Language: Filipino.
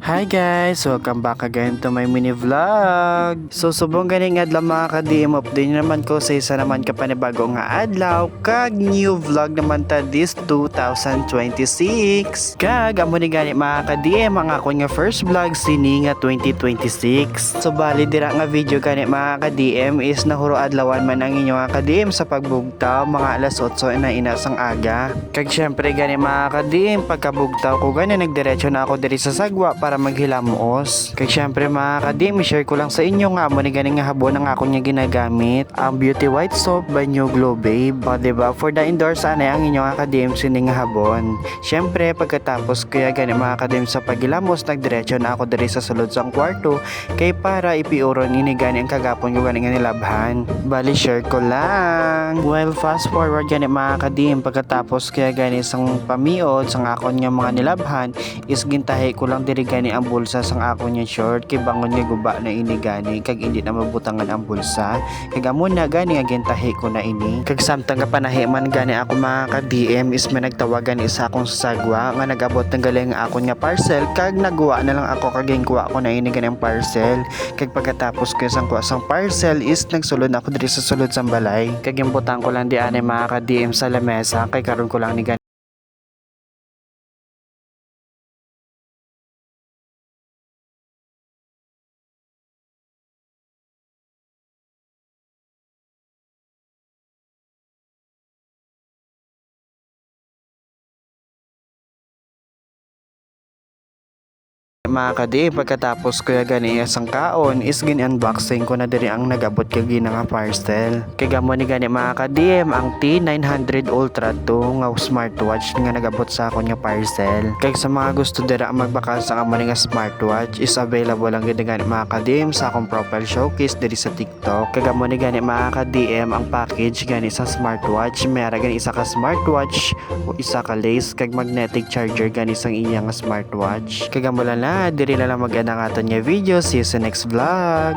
Hi guys! Welcome back again to my mini vlog. So subong ganing adlaw mga ka-DM update naman ko sa isa naman ka panibago nga adlaw kag new vlog naman ta this 2026. Kag amo ni gani mga ka-DM ang ako nga first vlog sini nga 2026. So bali dira nga video gani mga ka-DM is nahuro adlawan man ang inyo nga ka-DM sa pagbugtaw mga alas 8 na inasang aga. Kag syempre gani mga ka-DM pagkabugtaw ko gani nagdiretso na ako diri sa sagwa para maghilamos. Kaya syempre mga ka-DM, share ko lang sa inyo nga mo ni ganing nga habon ang ako niya ginagamit ang Beauty White Soap by New Glow Babe. O diba? For the indoors anay ang inyo nga ka-DM sining nga habon. Syempre pagkatapos kaya gani mga ka-DM sa paghilamos nagdiretso na ako diri sa sulod sang kwarto kay para ipiuron ini gani ang kagapon ko gani nga nilabhan. Bali share ko lang. Well fast forward gani mga ka-DM pagkatapos kaya gani sang pamiod sang akon nga mga nilabhan is gintahi ko lang diri gani ang bulsa sang ako niya short kay bangon nga guba na ini gani kag hindi na mabutangan ang bulsa kag amo na gani nga gintahi ko na ini kag samtang nga panahiman gani ako mga ka-DM is may nagtawagan isa akong sagwa nga nagabot ng galing akon nga parcel kag nagwa na lang ako kag kuha ko na ini gani ang parcel kag pagkatapos ko sang kuha sang parcel is nagsulod ako diri sa sulod sang balay kag imbutan ko lang di ani mga ka-DM sa lamesa kay karon ko lang ni gani mga ka-DM pagkatapos ko gani isang kaon is gin-unboxing ko na diri ang nagabot kag gina nga parcel kay gamo ni gani mga ka-DM ang T900 Ultra 2 nga smartwatch nga nagabot sa akon nga parcel kay sa mga gusto dira magbakal sa amo nga smartwatch is available lang gid gani mga ka-DM sa akong profile showcase diri sa TikTok kay gamo ni gani mga ka-DM ang package gani sa smartwatch may ara gani isa ka smartwatch o isa ka case kag magnetic charger gani sang iya nga smartwatch kay gamo lang diri na lang mag-ana nga aton nga video. See you sa next vlog.